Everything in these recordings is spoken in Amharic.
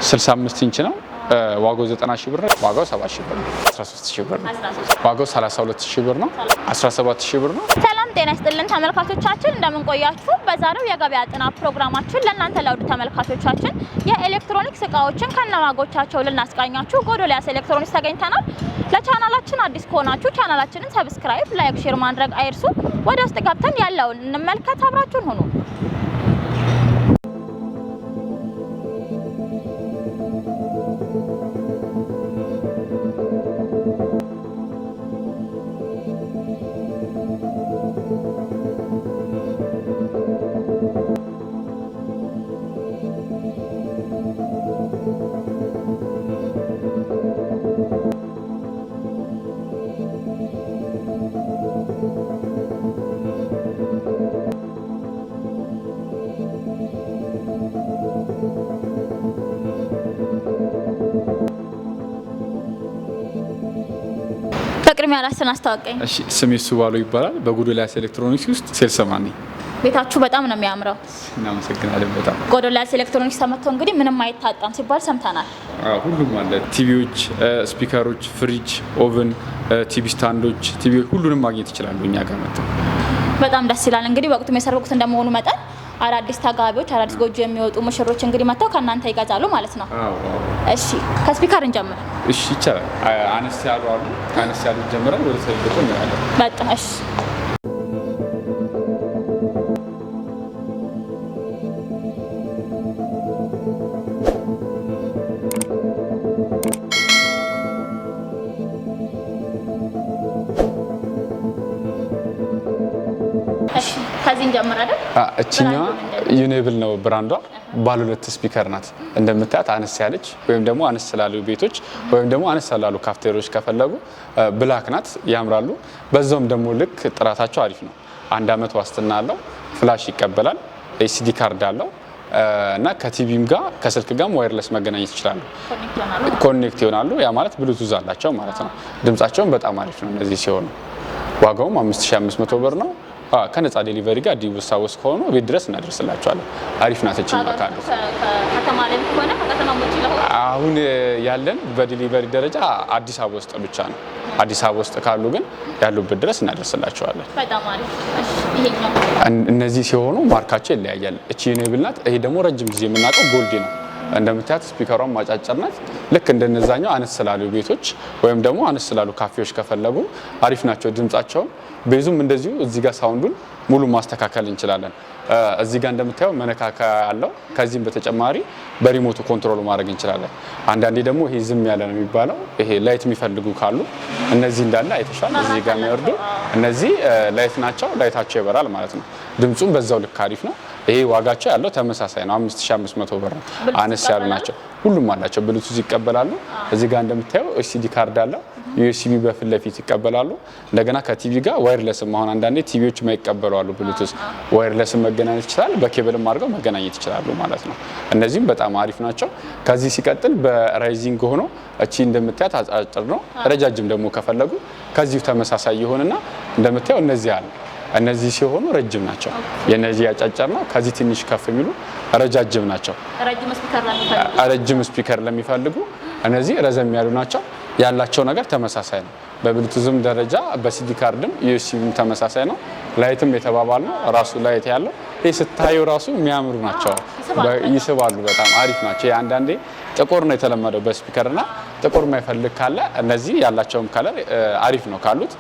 65 ኢንች ነው። ዋጋው 90,000 ብር ነው። ዋጋው 70,000 ብር ነው። 13,000 ብር ነው። ዋጋው 32,000 ብር ነው። 17,000 ብር ነው። ሰላም ጤና ይስጥልን ተመልካቾቻችን፣ እንደምን ቆያችሁ? በዛሬው የገበያ ጥናት ፕሮግራማችን ለእናንተ ለውድ ተመልካቾቻችን የኤሌክትሮኒክስ እቃዎችን ከነዋጋዎቻቸው ልናስቃኛችሁ ጎዶልያስ ኤሌክትሮኒክስ ተገኝተናል። ለቻናላችን አዲስ ከሆናችሁ ቻናላችንን ሰብስክራይብ፣ ላይክ፣ ሼር ማድረግ አይርሱ። ወደ ውስጥ ገብተን ያለውን እንመልከት። አብራችሁን ሁኑ። በቅድሚያ ራስን አስተዋውቀኝ። እሺ፣ ስሜ ሱባሎ ይባላል። በጎዶልያስ ኤሌክትሮኒክስ ውስጥ ሴልስማን ነኝ። ቤታችሁ በጣም ነው የሚያምረው። እናመሰግናለን በጣም። ጎዶልያስ ኤሌክትሮኒክስ ተመጥቶ እንግዲህ ምንም አይታጣም ሲባል ሰምተናል። ሁሉም አለ። ቲቪዎች፣ ስፒከሮች፣ ፍሪጅ፣ ኦቨን፣ ቲቪ ስታንዶች፣ ቲቪዎች ሁሉንም ማግኘት ይችላሉ እኛ ጋር መጥተው። በጣም ደስ ይላል። እንግዲህ ወቅቱም የሰርግ ወቅት እንደመሆኑ መጠን አዳዲስ ተጋቢዎች፣ አዳዲስ ጎጆ የሚወጡ ሙሽሮች እንግዲህ መጥተው ከእናንተ ይገዛሉ ማለት ነው። እሺ፣ ከስፒከር እንጀምር። እሺ፣ ይቻላል። አነስ ያሉ አሉ። አነስ ያሉ ጀምረን ወደ ሰልበቱ እንላለን። በጣም እሺ። ከዚህ እንጀምር አይደል? እቺኛዋ ዩኔብል ነው ብራንዷ። ባለ ሁለት ስፒከር ናት። እንደምታያት አነስ ያለች ወይም ደግሞ አነስ ስላሉ ቤቶች ወይም ደግሞ አነስ ስላሉ ካፍቴሪያዎች ከፈለጉ ብላክ ናት፣ ያምራሉ። በዛውም ደግሞ ልክ ጥራታቸው አሪፍ ነው። 1 አመት ዋስትና አለው። ፍላሽ ይቀበላል። ኤሲዲ ካርድ አለው እና ከቲቪም ጋር ከስልክ ጋር ዋየርለስ መገናኘት ይችላሉ። ኮኔክት ይሆናሉ። ያ ማለት ብሉቱዝ አላቸው ማለት ነው። ድምጻቸውም በጣም አሪፍ ነው እነዚህ ሲሆኑ። ዋጋውም 5500 ብር ነው። ከነፃ ዴሊቨሪ ጋር አዲስ አበባ ውስጥ ከሆኑ ቤት ድረስ እናደርስላቸዋለን። አሪፍ ናት እቺ ካሉ። ከተማ ላይ ሆነ ከተማ ውጪ ለሆነ አሁን ያለን በዴሊቨሪ ደረጃ አዲስ አበባ ውስጥ ብቻ ነው። አዲስ አበባ ውስጥ ካሉ ግን ያሉበት ድረስ እናደርስላቸዋለን። በጣም አሪፍ። ይሄኛው እነዚህ ሲሆኑ ማርካቸው ይለያያል። እቺ ዩኔብል ናት። ይሄ ደግሞ ረጅም ጊዜ የምናውቀው ጎልዲ ነው። እንደምታያት ስፒከሯን ማጫጨር ናት። ልክ እንደነዛኛው አነስ ስላሉ ቤቶች ወይም ደግሞ አነስ ስላሉ ካፌዎች ከፈለጉ አሪፍ ናቸው። ድምጻቸውን ቤዙም እንደዚሁ እዚህ ጋር ሳውንዱን ሙሉ ማስተካከል እንችላለን። እዚህ ጋር እንደምታየው መነካካ ያለው። ከዚህም በተጨማሪ በሪሞቱ ኮንትሮል ማድረግ እንችላለን። አንዳንዴ ደግሞ ይሄ ዝም ያለ ነው የሚባለው። ይሄ ላይት የሚፈልጉ ካሉ እነዚህ እንዳለ አይተሻል። እዚህ ጋር የሚወርዱ እነዚህ ላይት ናቸው። ላይታቸው ይበራል ማለት ነው። ድምጹም በዛው ልክ አሪፍ ነው። ይሄ ዋጋቸው ያለው ተመሳሳይ ነው። 5500 ብር ነው። አነስ ያሉ ናቸው። ሁሉም አላቸው። ብሉቱዝ ይቀበላሉ። እዚህ ጋር እንደምታየው ኤሲዲ ካርድ አለው። ዩኤስቢ በፊት ለፊት ይቀበላሉ። እንደገና ከቲቪ ጋር ዋየርለስም አሁን አንዳንዴ ቲቪዎች የማይቀበሉ አሉ። ብሉቱዝ ዋየርለስም መገናኘት ይችላል። በኬብልም አድርገው መገናኘት ይችላሉ ማለት ነው። እነዚህም በጣም አሪፍ ናቸው። ከዚህ ሲቀጥል በራይዚንግ ሆኖ እቺ እንደምታያት አጫጭር ነው። ረጃጅም ደግሞ ከፈለጉ ከዚሁ ተመሳሳይ ይሆንና እንደምታየው እነዚህ አሉ። እነዚህ ሲሆኑ ረጅም ናቸው። የነዚህ አጫጭር ነው። ከዚህ ትንሽ ከፍ የሚሉ ረጃጅም ናቸው። ረጅም ስፒከር ለሚፈልጉ እነዚህ ረዘም ያሉ ናቸው። ያላቸው ነገር ተመሳሳይ ነው። በብሉቱዝም ደረጃ በሲዲ ካርድም ዩኤስቢም ተመሳሳይ ነው። ላይትም የተባባል ነው። ራሱ ላይት ያለው ይሄ ስታዩ ራሱ የሚያምሩ ናቸው። ይስባሉ። በጣም አሪፍ ናቸው። አንዳንዴ ጥቁር ነው የተለመደው በስፒከርና ጥቁር የማይፈልግ ካለ እነዚህ ያላቸውም ከለር አሪፍ ነው ካሉት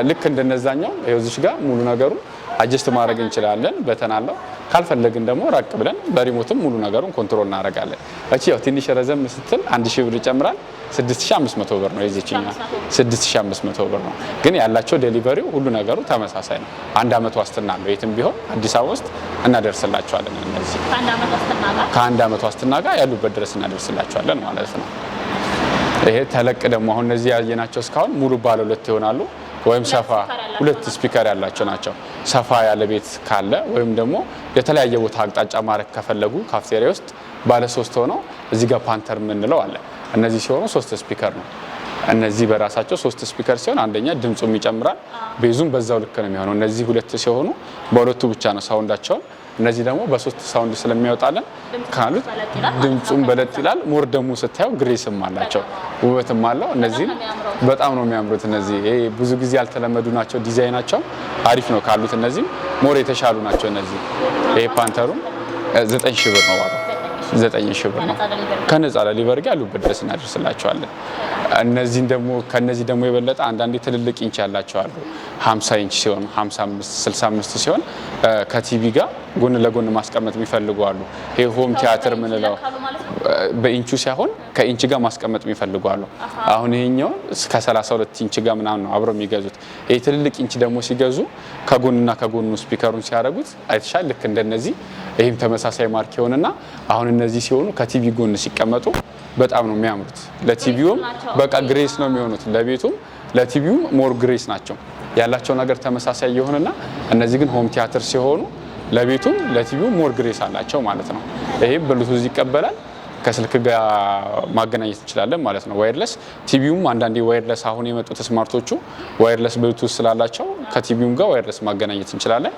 ልክ እንደነዛኛው ይኸውልሽ ጋር ሙሉ ነገሩን አጀስት ማድረግ እንችላለን። በተናለው ካልፈለግን ደግሞ ራቅ ብለን በሪሞትም ሙሉ ነገሩን ኮንትሮል እናደርጋለን። እቺ ያው ትንሽ ረዘም ስትል 1000 ብር ይጨምራል። 6500 ብር ነው የዚህኛው 6500 ብር ነው። ግን ያላቸው ዴሊቨሪው ሁሉ ነገሩ ተመሳሳይ ነው። 1 አመት ዋስትና አለው። የትም ቢሆን አዲስ አበባ ውስጥ እናደርስላቸዋለን። እነዚህ ከ1 አመት ዋስትና ጋር ያሉበት ድረስ እናደርስላቸዋለን ማለት ነው። ይሄ ተለቅ ደግሞ አሁን እነዚህ ያየናቸው እስካሁን ሙሉ ባለ ሁለት ይሆናሉ። ወይም ሰፋ ሁለት ስፒከር ያላቸው ናቸው። ሰፋ ያለ ቤት ካለ ወይም ደግሞ የተለያየ ቦታ አቅጣጫ ማረክ ከፈለጉ ካፍቴሪያ ውስጥ ባለ 3 ሆነው እዚህ ጋር ፓንተር የምንለው አለ። እነዚህ ሲሆኑ 3 ስፒከር ነው። እነዚህ በራሳቸው 3 ስፒከር ሲሆን አንደኛ ድምጹም ይጨምራል፣ ቤዙም በዛው ልክ ነው የሚሆነው። እነዚህ ሁለት ሲሆኑ በሁለቱ ብቻ ነው ሳውንዳቸው እነዚህ ደግሞ በ3 ሳውንድ ስለሚያወጣለን ካሉት ድምጹን በለጥ ይላል። ሞር ደግሞ ስታየው ግሬስም አላቸው ውበትም አለው። እነዚህ በጣም ነው የሚያምሩት። እነዚህ ብዙ ጊዜ ያልተለመዱ ናቸው። ዲዛይናቸው አሪፍ ነው ካሉት እነዚህ ሞር የተሻሉ ናቸው። እነዚህ ፓንተሩ 9000 ብር ነው ዋጋው። 9000 ብር ነው ከነፃ ዴሊቨሪ ጋር ያሉበት ድረስ እናደርስላቸዋለን። ከነዚህ ደግሞ የበለጠ አንዳንዴ ትልልቅ ኢንች ያላቸው አሉ። 50 ኢንች ሲሆን 55 65 ሲሆን ከቲቪ ጋር ጎን ለጎን ማስቀመጥ የሚፈልጉ አሉ። ይሄ ሆም ቲያትር ምንለው በኢንቹ ሳይሆን ከኢንች ጋር ማስቀመጥ የሚፈልጉ አሉ። አሁን ይሄኛው እስከ 32 ኢንች ጋር ምናምን ነው አብረው የሚገዙት። ይሄ ትልልቅ ኢንች ደግሞ ሲገዙ ከጎንና ከጎኑ ስፒከሩን ሲያደርጉት አይተሻል። ልክ እንደነዚህ ይሄም ተመሳሳይ ማርክ ይሆንና አሁን እነዚህ ሲሆኑ ከቲቪ ጎን ሲቀመጡ በጣም ነው የሚያምሩት። ለቲቪውም በቃ ግሬስ ነው የሚሆኑት። ለቤቱም ለቲቪውም ሞር ግሬስ ናቸው ያላቸው ነገር ተመሳሳይ ይሆንና እነዚህ ግን ሆም ቲያትር ሲሆኑ ለቤቱም ለቲቪውም ሞር ግሬስ አላቸው ማለት ነው። ይሄ ብሉቱዝ ይቀበላል። ከስልክ ጋር ማገናኘት እንችላለን ማለት ነው። ዋየርለስ ቲቪውም አንዳንዴ ዋየርለስ አሁን የመጡት ስማርቶቹ ዋየርለስ ብሉቱዝ ስላላቸው ከቲቪውም ጋር ዋየርለስ ማገናኘት እንችላለን።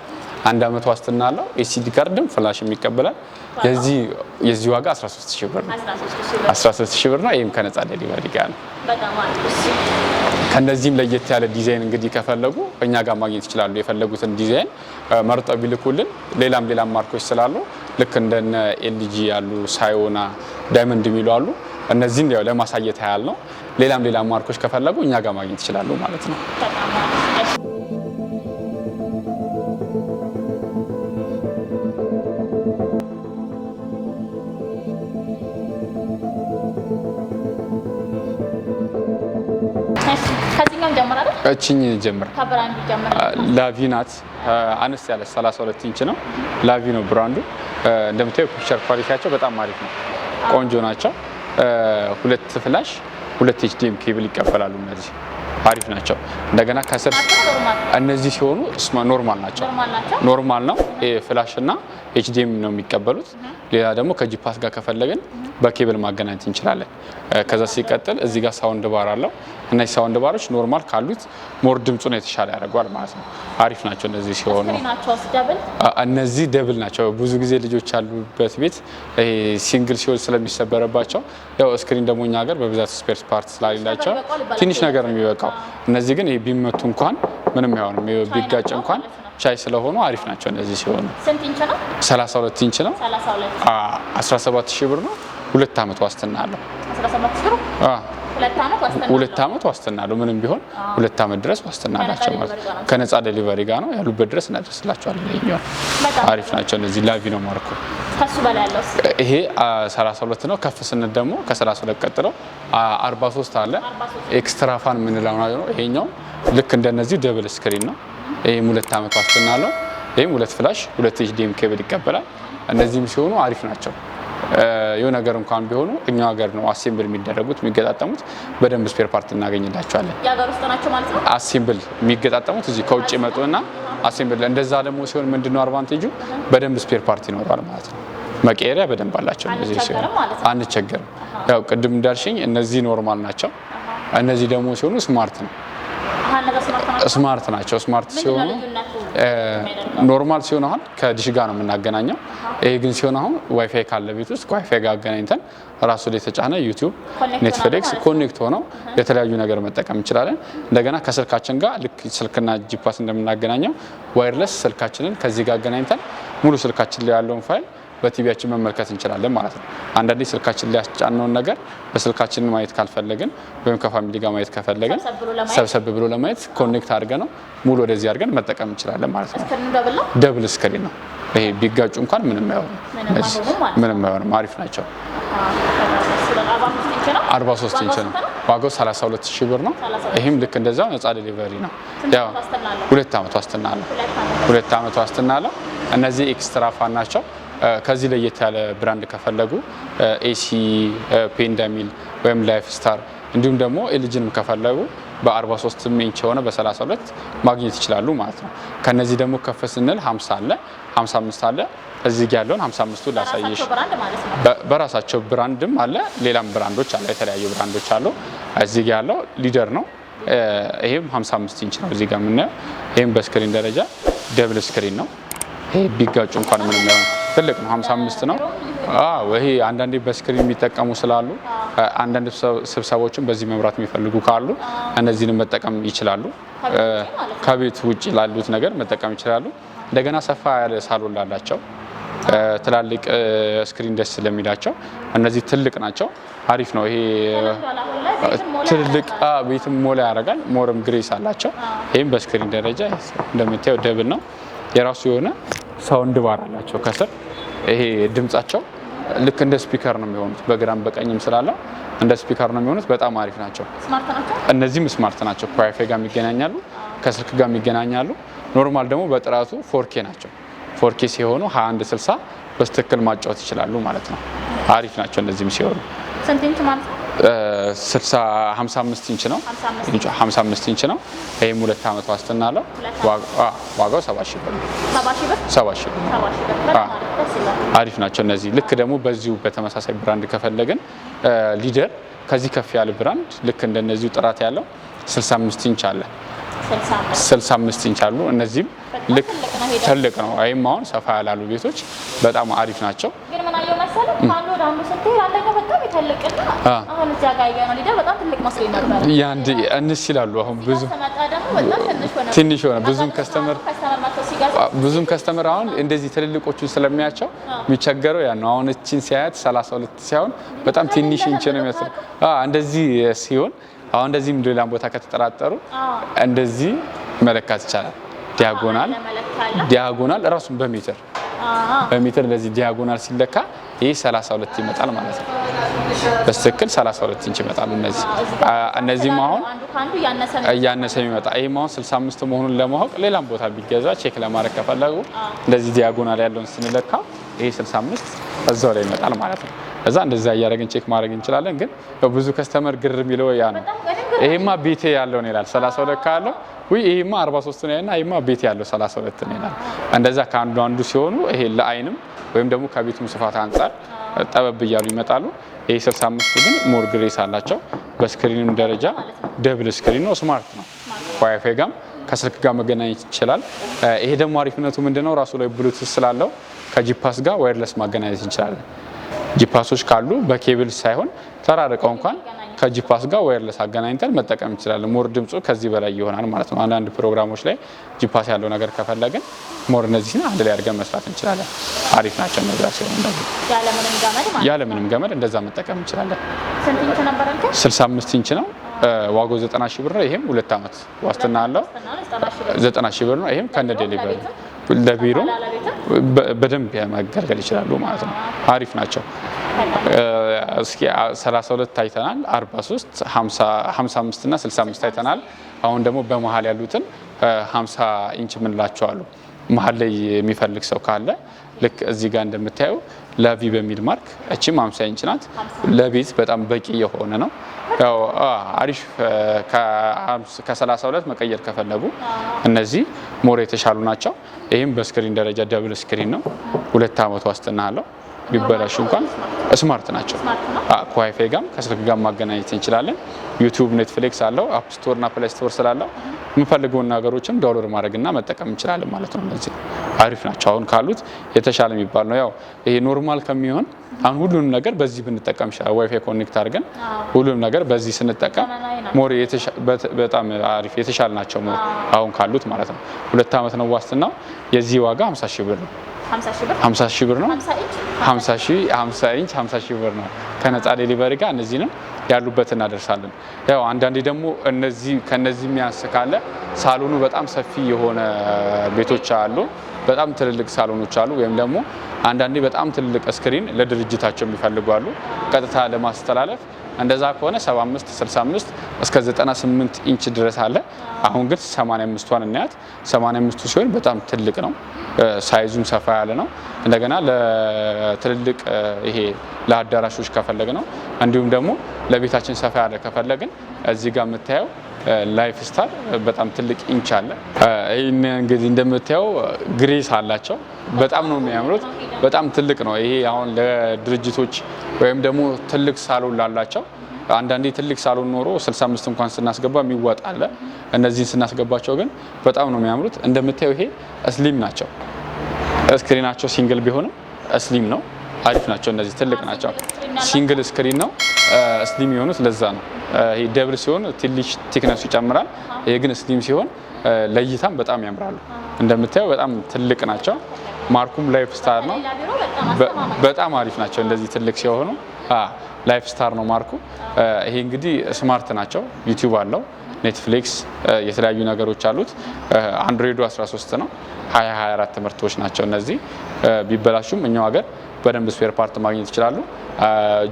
1 አመት ዋስትና አለው። ኤሲዲ ካርድም ፍላሽም ይቀበላል። የዚህ ዋጋ 13000 ብር ነው። 13000 ብር ነው። ይሄም ከነፃ ዴሊቨሪ ጋር ነው። ከነዚህም ለየት ያለ ዲዛይን እንግዲህ ከፈለጉ እኛ ጋር ማግኘት ይችላሉ። የፈለጉትን ዲዛይን መርጠው ቢልኩልን ሌላም ማርኮች ስላሉ ልክ እንደነ ኤልጂ ያሉ ሳዮና ዳይመንድ የሚሉ አሉ። እነዚህን ያው ለማሳየት ያህል ነው። ሌላም ማርኮች ከፈለጉ እኛ ጋር ማግኘት ይችላሉ ማለት ነው። ከዚህኛው ጀምራለሁ። እቺኝ ጀምር ከብራንዱ ጀምር። ላቪ ናት። አነስ ያለ 32 ኢንች ነው። ላቪ ነው ብራንዱ። እንደምታዩ ፒክቸር ኳሊቲያቸው በጣም አሪፍ ነው። ቆንጆ ናቸው። 2 ፍላሽ 2 ኤችዲኤም ኬብል ይቀበላሉ። እነዚህ አሪፍ ናቸው። እንደገና ከስር እነዚህ ሲሆኑ ኖርማል ናቸው። ኖርማል ነው። ፍላሽ እና ኤችዲኤም ነው የሚቀበሉት። ሌላ ደግሞ ከጂፓስ ጋር ከፈለግን በኬብል ማገናኘት እንችላለን። ከዛ ሲቀጥል እዚህ ጋር ሳውንድ ባር አለው። እነዚህ ሳውንድ ባሮች ኖርማል ካሉት ሞር ድምጹን የተሻለ ያደርገዋል ማለት ነው። አሪፍ ናቸው እነዚህ ሲሆኑ። እነዚህ ደብል ናቸው። ብዙ ጊዜ ልጆች ያሉበት ቤት ሲንግል ሲሆን ስለሚሰበረባቸው ያው ስክሪን ደግሞ እኛ ሀገር በብዛት ስፔር ፓርት ስላሌላቸው ትንሽ ነገር ነው የሚበቃው። እነዚህ ግን ቢመቱ እንኳን ምንም አይሆንም። ቢጋጭ እንኳን ቻይ ስለሆኑ አሪፍ ናቸው እነዚህ ሲሆኑ። ስንት ኢንች ነው? 32 ኢንች ነው። 17000 ብር ነው። 2 አመት ዋስትና አለው። 17000 ብር? 2 አመት ዋስትና አለው። ምንም ቢሆን 2 አመት ድረስ ዋስትና አላቸው ማለት ነው። ከነፃ ዴሊቨሪ ጋር ነው ያሉበት ድረስ እናደርስላቸዋለን። ይሄኛው አሪፍ ናቸው እነዚህ። ላቪ ነው ማርኩ። ከሱ በላይ ያለው ይሄ 32 ነው። ከፍ ስንል ደግሞ ከ32 ቀጥለው 43 አለ። ኤክስትራ ፋን የምንለው ነው። ይሄኛው ልክ እንደነዚህ ደብል ስክሪን ነው። ይሄም 2 አመት ዋስትና አለው። ይሄም 2 ፍላሽ 2 ኤችዲኤም ኬብል ይቀበላል። እነዚህም ሲሆኑ አሪፍ ናቸው። የሆነ ነገር እንኳን ቢሆኑ እኛ ሀገር ነው አሴምብል የሚደረጉት የሚገጣጠሙት። በደንብ ስፔር ፓርት እናገኝላቸዋለን። የሀገር ውስጥ ናቸው ማለት ነው። አሴምብል የሚገጣጠሙት እዚህ ከውጭ መጡና አሴምብል። እንደዛ ደግሞ ሲሆን ምንድነው አድቫንቴጁ? በደንብ ስፔር ፓርት ይኖራል ማለት ነው። መቀየሪያ በደንብ አላቸው። እነዚህ ሲሆን አንቸገርም። ያው ቅድም እንዳልሽኝ እነዚህ ኖርማል ናቸው። እነዚህ ደግሞ ሲሆኑ ስማርት ነው። ስማርት ናቸው። ስማርት ሲሆኑ ኖርማል ሲሆን አሁን ከዲሽ ጋር ነው የምናገናኘው። ይሄ ግን ሲሆን አሁን ዋይፋይ ካለ ቤት ውስጥ ዋይፋይ ጋር አገናኝተን ራሱ ላይ የተጫነ ዩቲዩብ፣ ኔትፍሊክስ ኮኔክት ሆነው የተለያዩ ነገር መጠቀም እንችላለን። እንደገና ከስልካችን ጋር ልክ ስልክና ጂፓስ እንደምናገናኘው ዋይርለስ ስልካችንን ከዚህ ጋር አገናኝተን ሙሉ ስልካችን ላይ ያለውን ፋይል በቲቪያችን መመልከት እንችላለን ማለት ነው። አንዳንዴ ስልካችን ላይ ያስጫነውን ነገር በስልካችን ማየት ካልፈለግን ወይም ከፋሚሊ ጋር ማየት ከፈለግን ሰብሰብ ብሎ ለማየት ኮኔክት አድርገን ነው ሙሉ ወደዚህ አድርገን መጠቀም እንችላለን ማለት ነው። ደብል ስክሪን ነው። ይሄ ቢጋጩ እንኳን ምንም አይሆንም። አሪፍ ናቸው። 43 ኢንች ነው። ዋጋው 32000 ብር ነው። ይሄም ልክ እንደዛው ነፃ ዴሊቨሪ ነው። ያው 2 አመት ዋስትና አለው። 2 አመት ዋስትና አለው። እነዚህ ኤክስትራ ፋን ናቸው። ከዚህ ለየት ያለ ብራንድ ከፈለጉ ኤሲ ፔንዳሚል ወይም ላይፍ ስታር እንዲሁም ደግሞ ኤልጂንም ከፈለጉ በ43 ኢንች ሆነ በ32 ማግኘት ይችላሉ ማለት ነው። ከነዚህ ደግሞ ከፍ ስንል 50 አለ፣ 55 አለ። እዚህ ጋር ያለውን 55ቱ ላሳየሽ። በራሳቸው ብራንድም አለ፣ ሌላም ብራንዶች አለ፣ የተለያዩ ብራንዶች አሉ። እዚህ ጋር ያለው ሊደር ነው። ይሄም 55 ኢንች ነው። እዚህ ጋር የምናየው ይሄም በስክሪን ደረጃ ደብል ስክሪን ነው። ይሄ ቢጋጩ እንኳን ምንም ነው ትልቅ ነው 55 ነው። ይሄ አንዳንዴ በስክሪን የሚጠቀሙ ስላሉ አንዳንድ ስብሰባዎችን በዚህ መብራት የሚፈልጉ ካሉ እነዚህን መጠቀም ይችላሉ። ከቤት ውጪ ላሉት ነገር መጠቀም ይችላሉ። እንደገና ሰፋ ያለ ሳሎን ላላቸው ትላልቅ ስክሪን ደስ ስለሚላቸው እነዚህ ትልቅ ናቸው። አሪፍ ነው። ይሄ ትልቅ ቤትም ሞላ ያደርጋል። ሞርም ግሬስ አላቸው። ይሄም በስክሪን ደረጃ እንደምታየው ደብል ነው። የራሱ የሆነ ሳውንድ ባር አላቸው ከስር። ይሄ ድምጻቸው ልክ እንደ ስፒከር ነው የሚሆኑት። በግራም በቀኝም ስላለው እንደ ስፒከር ነው የሚሆኑት። በጣም አሪፍ ናቸው። እነዚህም ስማርት ናቸው። ከዋይፋይ ጋር ይገናኛሉ፣ ከስልክ ጋር ይገናኛሉ። ኖርማል ደግሞ በጥራቱ 4K ናቸው። 4K ሲሆኑ 2160 በስትክክል ማጫወት ይችላሉ ማለት ነው። አሪፍ ናቸው። እነዚህም ሲሆኑ ስንት ኢንች ማለት ነው? 55 ኢንች ነው። 55 ኢንች ነው። ይሄም 2 ዓመት ዋስትና አለው። ዋጋው 70 ሺህ ብር ነው። 70 ሺህ ብር። አሪፍ ናቸው እነዚህ። ልክ ደግሞ በዚሁ በተመሳሳይ ብራንድ ከፈለግን ሊደር ከዚህ ከፍ ያለ ብራንድ ልክ እንደነዚሁ ጥራት ያለው 65 ኢንች አለ። 65 ኢንች አሉ። እነዚህም ልክ ትልቅ ነው። አይም አሁን ሰፋ ያላሉ ቤቶች በጣም አሪፍ ናቸው። ግን ምን አየው መሰለህ ካሉ ወደ አንዱ ስትሄድ አንደኛው በጣም ይተልቅና አሁን እዚያ ጋር ያየነው ሊደር በጣም ትልቅ መስሎኝ ነበር። ያንድ እንስ ይላሉ። አሁን ብዙ ተመጣ ደግሞ በጣም ትንሽ ሆነ። ብዙም ከስተመር አሁን እንደዚህ ትልልቆቹን ስለሚያቸው የሚቸገረው ያ ነው። አሁን እቺን ሲያያት 32 ሳይሆን በጣም ትንሽ ኢንች ነው የሚመስለው። እንደዚህ ሲሆን አሁን እንደዚህም ሌላም ቦታ ከተጠራጠሩ እንደዚህ መለካት ይቻላል። ዲያጎናል ራሱን በሜትር እንደዚህ ዲያጎናል ሲለካ ይሄ 32 ይመጣል ማለት ነው። በትክክል 32 ኢንች ይመጣሉ። እነዚህም አሁን እያነሰ የሚመጣ ይሄም አሁን 65 መሆኑን ለማወቅ ሌላም ቦታ ቢገዛ ቼክ ለማድረግ ከፈለጉ እንደዚህ ዲያጎናል ያለውን ስንለካ ይሄ 65 እዛው ላይ ይመጣል ማለት ነው። እዛ እንደዛ እያደረግን ቼክ ማድረግ እንችላለን። ግን ብዙ ከስተመር ግር የሚለው ያ ነው። ይሄማ ቤቴ ያለው ነው ይላል 32 ካለው ይሄማ 43 ነው እና ይሄማ ቤቴ ያለው 32 ነው ይላል። እንደዛ ከአንዱ አንዱ ሲሆኑ ይሄ ለአይንም ወይም ደግሞ ከቤቱም ስፋት አንፃር ጠበብ እያሉ ይመጣሉ። ይሄ 65 ግን ሞር ግሬስ አላቸው። በስክሪንም ደረጃ ደብል ስክሪን ነው። ስማርት ነው። ዋይፋይ ጋም ከስልክ ጋር መገናኘት ይችላል። ይሄ ደግሞ አሪፍነቱ ምንድነው? ራሱ ላይ ብሉቱዝ ስላለው ከጂፓስ ጋር ዋየርለስ ማገናኘት እንችላለን። ጂፓሶች ካሉ በኬብል ሳይሆን ተራርቀው እንኳን ከጂፓስ ጋር ዋየርለስ አገናኝተን መጠቀም እንችላለን። ሞር ድምፁ ከዚህ በላይ ይሆናል ማለት ነው። አንዳንድ ፕሮግራሞች ላይ ጂፓስ ያለው ነገር ከፈለግን ሞር እነዚህን አንድ ላይ አድርገን መስራት እንችላለን። አሪፍ ናቸው እነዛ ሲሆን እንደዚህ ያለምንም ገመድ እንደዛ መጠቀም እንችላለን። ስንት ኢንች ነበር እንዴ? 65 ኢንች ነው። ዋጋው 90 ሺህ ብር ነው። ይሄም 2 ዓመት ዋስትና አለው። 90 ሺህ ብር ነው። ይሄም ከነ ዴሊቨሪ ለቢሮ በደንብ መገልገል ይችላሉ ማለት ነው። አሪፍ ናቸው። እስኪ 32 አይተናል፣ 43፣ 55 እና 65 አይተናል። አሁን ደግሞ በመሃል ያሉትን 50 ኢንች ምንላቸው አሉ። መሃል ላይ የሚፈልግ ሰው ካለ ልክ እዚህ ጋር እንደምታየው ለቪ በሚል ማርክ እቺም 50 ኢንች ናት። ለቤት በጣም በቂ የሆነ ነው። ያው አሪፍ ከ32 መቀየር ከፈለጉ እነዚህ ሞር የተሻሉ ናቸው። ይሄም በስክሪን ደረጃ ደብል ስክሪን ነው። 2 ዓመት ዋስትና አለው። ቢበላሹ እንኳን ስማርት ናቸው። ከዋይፋይ ጋር ከስልክ ጋር ማገናኘት እንችላለን። ዩቲዩብ፣ ኔትፍሊክስ አለው። አፕ ስቶር እና ፕሌይ ስቶር ስላለው የምፈልገውን ነገሮችን ዳውንሎድ ማድረግና መጠቀም እንችላለን ማለት ነው። እነዚህ አሪፍ ናቸው። አሁን ካሉት የተሻለ የሚባል ነው። ያው ይሄ ኖርማል ከሚሆን አሁን ሁሉንም ነገር በዚህ ብንጠቀም ይችላል። ዋይፋይ ኮኔክት አድርገን ሁሉንም ነገር በዚህ ስንጠቀም ሞር በጣም አሪፍ የተሻለ ናቸው ሞር አሁን ካሉት ማለት ነው። 2 ዓመት ነው ዋስትናው። የዚህ ዋጋ 50 ሺህ ብር ነው። 50 ሺህ ብር ነው። 50 ኢንች 50 ሺህ ብር ነው። ከነፃ ዴሊቨሪ ጋር እነዚህንም ያሉበት እናደርሳለን። ያው አንዳንዴ ደግሞ ከነዚህ የሚያንስ ካለ ሳሎኑ በጣም ሰፊ የሆነ ቤቶች አሉ። በጣም ትልልቅ ሳሎኖች አሉ። ወይም ደግሞ አንዳንዴ በጣም ትልልቅ ስክሪን ለድርጅታቸው የሚፈልጉ አሉ ቀጥታ ለማስተላለፍ። እንደዛ ከሆነ 75፣ 65 እስከ 98 ኢንች ድረስ አለ። አሁን ግን 85ቷን እናያት። 85ቱ ሲሆን በጣም ትልቅ ነው። ሳይዙም ሰፋ ያለ ነው። እንደገና ለትልልቅ ይሄ ለአዳራሾች ከፈለግ ነው። እንዲሁም ደግሞ ለቤታችን ሰፋ ያለ ከፈለግን እዚህ ጋር የምታየው ላይፍ ስታር በጣም ትልቅ ኢንች አለ። ይሄን እንግዲህ እንደምታየው ግሬስ አላቸው። በጣም ነው የሚያምሩት። በጣም ትልቅ ነው። ይሄ አሁን ለድርጅቶች ወይም ደግሞ ትልቅ ሳሎን ላላቸው አንዳንዴ ትልቅ ሳሎን ኖሮ 65 እንኳን ስናስገባ የሚዋጣ አለ። እነዚህን ስናስገባቸው ግን በጣም ነው የሚያምሩት። እንደምታየው ይሄ ስሊም ናቸው። ስክሪናቸው ሲንግል ቢሆንም ስሊም ነው። አሪፍ ናቸው። እነዚህ ትልቅ ናቸው። ሲንግል ስክሪን ነው ስሊም የሆኑት ለዛ ነው። ይሄ ደብል ሲሆን ትንሽ ቲክነሱ ይጨምራል። ይሄ ግን ስሊም ሲሆን ለእይታም በጣም ያምራሉ። እንደምታየው በጣም ትልቅ ናቸው። ማርኩም ላይፍ ስታር ነው። በጣም አሪፍ ናቸው። እንደዚህ ትልቅ ሲሆኑ ላይፍ ስታር ነው ማርኩ። ይሄ እንግዲህ ስማርት ናቸው። ዩቲዩብ አለው፣ ኔትፍሊክስ፣ የተለያዩ ነገሮች አሉት። አንድሮይዱ 13 ነው። 2024 ትምህርቶች ናቸው እነዚህ። ቢበላሹም እኛው ሀገር በደንብ ስፔር ፓርት ማግኘት ይችላሉ።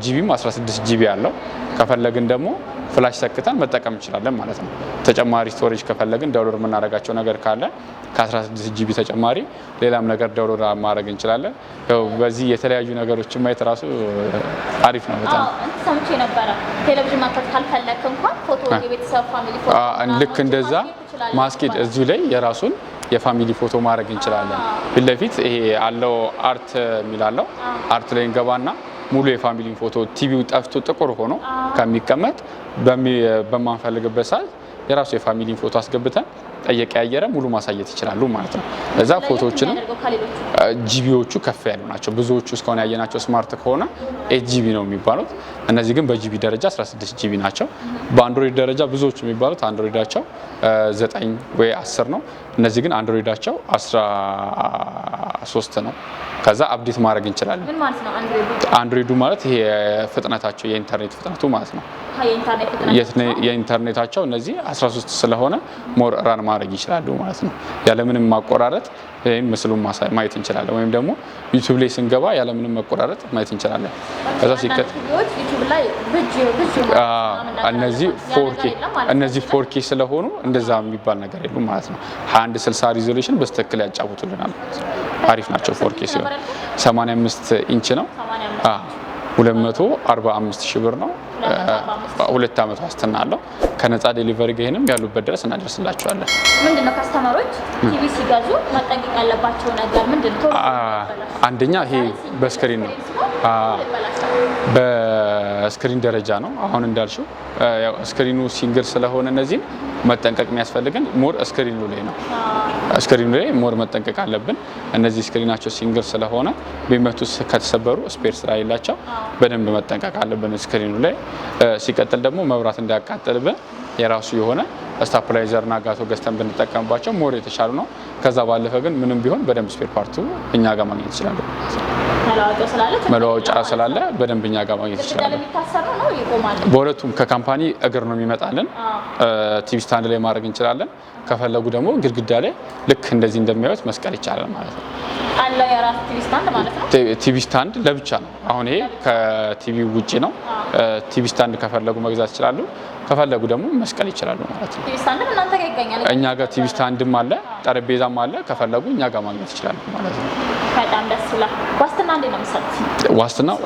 ጂቢም 16 ጂቢ አለው። ከፈለግን ደግሞ ፍላሽ ሰክተን መጠቀም እንችላለን ማለት ነው። ተጨማሪ ስቶሬጅ ከፈለግን ዳውንሎድ የምናደርጋቸው ነገር ካለ ከ16 ጂቢ ተጨማሪ ሌላም ነገር ዳውንሎድ ማድረግ እንችላለን። ያው በዚህ የተለያዩ ነገሮችን ማየት ራሱ አሪፍ ነው በጣም። ሰምቼ ነበረ ቴሌቪዥን ማከት ካልፈለክ እንኳን ፎቶ የቤተሰብ ፋሚሊ ፎቶ ልክ እንደዛ ማስኬድ እዚሁ ላይ የራሱን የፋሚሊ ፎቶ ማድረግ እንችላለን። ፊት ለፊት ይሄ አለው አርት የሚላለው አርት ላይ እንገባና ሙሉ የፋሚሊ ፎቶ ቲቪው ጠፍቶ ጥቁር ሆኖ ከሚቀመጥ በማንፈልግበት ሰዓት የራሱ የፋሚሊ ፎቶ አስገብተን እየቀያየረ ሙሉ ማሳየት ይችላሉ ማለት ነው። እዛ ፎቶዎችንም ጂቢዎቹ ከፍ ያሉ ናቸው። ብዙዎቹ እስካሁን ያየናቸው ስማርት ከሆነ 8 ጂቢ ነው የሚባሉት። እነዚህ ግን በጂቢ ደረጃ 16 ጂቢ ናቸው። በአንድሮይድ ደረጃ ብዙዎቹ የሚባሉት አንድሮይዳቸው 9 ወይ 10 ነው። እነዚህ ግን አንድሮይዳቸው 13 ነው። ከዛ አፕዴት ማድረግ እንችላለን። ምን ማለት ነው አንድሮይዱ? አንድሮይዱ ማለት ይሄ ፍጥነታቸው የኢንተርኔት ፍጥነቱ ማለት ነው። የኢንተርኔታቸው እነዚህ 13 ስለሆነ ሞር ራን ማድረግ ይችላሉ ማለት ነው። ያለምንም ማቆራረጥ ይሄን ምስሉን ማየት እንችላለን። ወይም ደግሞ ዩቲዩብ ላይ ስንገባ ያለምንም መቆራረጥ ማየት እንችላለን። ከዛ ሲከት ዩቲዩብ ላይ እነዚህ 4K ስለሆኑ እንደዛ የሚባል ነገር የሉም ማለት ነው። 2160 ሪዞሉሽን በስተክል ያጫውቱልናል። አሪፍ ናቸው። 4K ሲሆን 85 ኢንች ነው። 245 ሺህ ብር ነው። 2 ዓመት ዋስትና አለው። ከነፃ ዴሊቨሪ ጋር ይሄንም ያሉበት ድረስ እናደርስላቸዋለን። ምንድነው ከስተመሮች ቲቪ ሲገዙ መጠንቀቅ ያለባቸው ነገር ምንድነው? አንደኛ ይሄ በስክሪን ነው። በስክሪን ደረጃ ነው። አሁን እንዳልሽው ያው ስክሪኑ ሲንግል ስለሆነ እነዚህን መጠንቀቅ የሚያስፈልገን ሞር ስክሪኑ ላይ ነው። ስክሪኑ ላይ ሞር መጠንቀቅ አለብን። እነዚህ ስክሪናቸው ሲንግል ስለሆነ ቢመቱ ከተሰበሩ ስፔር ስለሌላቸው በደንብ መጠንቀቅ አለብን ስክሪኑ ላይ። ሲቀጥል ደግሞ መብራት እንዳያቃጥልብን የራሱ የሆነ ስታፕላይዘር እና ጋቶ ገዝተን ብንጠቀምባቸው ሞር የተሻሉ ነው። ከዛ ባለፈ ግን ምንም ቢሆን በደንብ ስፔር ፓርቱ እኛ ጋር ማግኘት ይችላሉ። መለዋወጫ ስላለ በደንብ እኛ ጋር ማግኘት ይችላሉ። በሁለቱም ከካምፓኒ እግር ነው የሚመጣልን። ቲቪ ስታንድ ላይ ማድረግ እንችላለን። ከፈለጉ ደግሞ ግድግዳ ላይ ልክ እንደዚህ እንደሚያዩት መስቀል ይቻላል ማለት ነው። አለ የራሱ ቲቪ ስታንድ ማለት ነው። ቲቪ ስታንድ ለብቻ ነው። አሁን ይሄ ከቲቪ ውጪ ነው። ቲቪ ስታንድ ከፈለጉ መግዛት ይችላሉ። ከፈለጉ ደግሞ መስቀል ይችላሉ ማለት ነው። ቲቪ ስታንድ እናንተ ጋር ይገኛል? እኛ ጋር ቲቪ ስታንድም አለ፣ ጠረጴዛም አለ። ከፈለጉ እኛ ጋር ማግኘት ይችላሉ ማለት ነው። በጣም ደስ ይላል። ዋስትና እንዴት ነው የምትሰጡት? ዋስትናው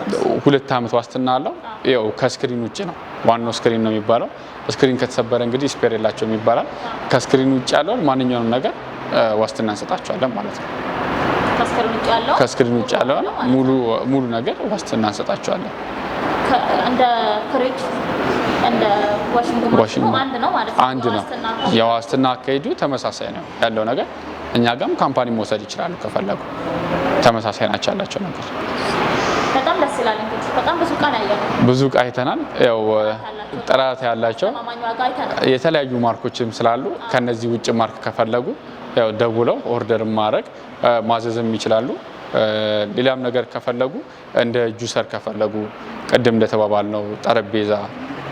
2 ዓመት ዋስትና አለው። ያው ከስክሪን ውጪ ነው። ዋናው ስክሪን ነው የሚባለው። ስክሪን ከተሰበረ እንግዲህ ስፔር የላቸውም ይባላል። ከስክሪን ውጪ ያለውን ማንኛውንም ነገር ዋስትና እንሰጣቸዋለን ማለት ነው። ከስክሪን ውጪ ያለውን ሙሉ ነገር ዋስትና እንሰጣቸዋለን። እንደ ፍሪጅ እንደ ዋሽንግ ማሽን አንድ ነው ማለት ነው። አንድ ነው። የዋስትና አካሄዱ ተመሳሳይ ነው ያለው ነገር። እኛ ጋርም ካምፓኒ መውሰድ ይችላሉ ከፈለጉ። ተመሳሳይ ናቸው ያላቸው ነገር። በጣም ደስ ይላል። እንግዲህ በጣም ብዙ ቃል ያያሉ። ብዙ ቃል አይተናል። ያው ጥራት ያላቸው የተለያዩ ማርኮችም ስላሉ ከነዚህ ውጭ ማርክ ከፈለጉ ያው ደውለው ኦርደር ማዘዝም ይችላሉ። ሌላም ነገር ከፈለጉ እንደ ጁሰር ከፈለጉ ቅድም እንደተባባል ነው ጠረጴዛ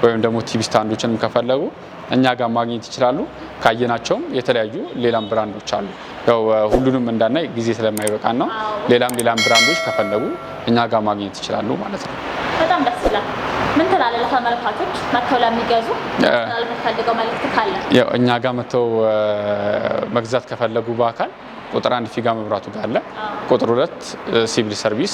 ወይም ደግሞ ቲቪ ስታንዶችንም ከፈለጉ እኛ ጋር ማግኘት ይችላሉ። ካየናቸውም የተለያዩ ሌላም ብራንዶች አሉ። ያው ሁሉንም እንዳናይ ጊዜ ስለማይበቃን ነው። ሌላም ብራንዶች ከፈለጉ እኛ ጋር ማግኘት ይችላሉ ማለት ነው። በጣም ደስ ይላል። ምን ትላለህ ለተመልካቾች መጥተው ለሚገዙ ለምትፈልገው መልዕክት ካለ? ያው እኛ ጋር መጥተው መግዛት ከፈለጉ በአካል ቁጥር 1 ፊጋ መብራቱ ጋር አለ። ቁጥር 2 ሲቪል ሰርቪስ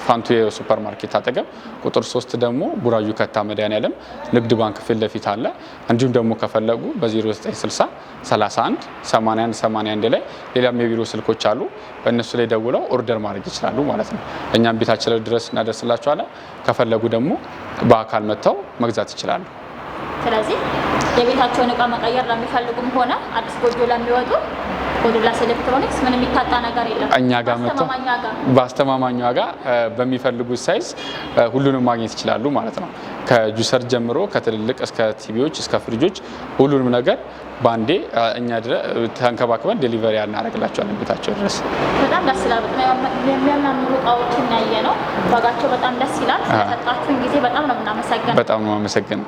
ፋንቱ ሱፐር ማርኬት አጠገብ፣ ቁጥር 3 ደግሞ ቡራዩ ከታ መድኃኒዓለም ንግድ ባንክ ፊት ለፊት አለ። እንዲሁም ደግሞ ከፈለጉ በ0960 31 81 81 ላይ ሌላም የቢሮ ስልኮች አሉ። በእነሱ ላይ ደውለው ኦርደር ማድረግ ይችላሉ ማለት ነው። እኛም ቤታቸው ድረስ እናደርስላቸዋለን። ከፈለጉ ደግሞ በአካል መጥተው መግዛት ይችላሉ። ስለዚህ የቤታቸውን እቃ መቀየር ለሚፈልጉም ሆነ አዲስ ጎጆ ለሚወጡ ጎዶልያስ ኤሌክትሮኒክስ ምንም የሚታጣ ነገር የለም። እኛ ጋር መጥተው በአስተማማኝ ዋጋ በሚፈልጉት ሳይዝ ሁሉንም ማግኘት ይችላሉ ማለት ነው። ከጁሰር ጀምሮ ከትልልቅ እስከ ቲቪዎች እስከ ፍሪጆች ሁሉንም ነገር ባንዴ እኛ ተንከባክበን ዴሊቨሪ እናደርግላቸዋለን ቤታቸው ድረስ። በጣም ደስ ይላል። በጣም የሚያማምሩ እቃዎችን ያየ ነው። ዋጋቸው በጣም ደስ ይላል። ስለሰጣችሁን ጊዜ በጣም ነው የምናመሰግነው። በጣም ነው የማመሰግነው።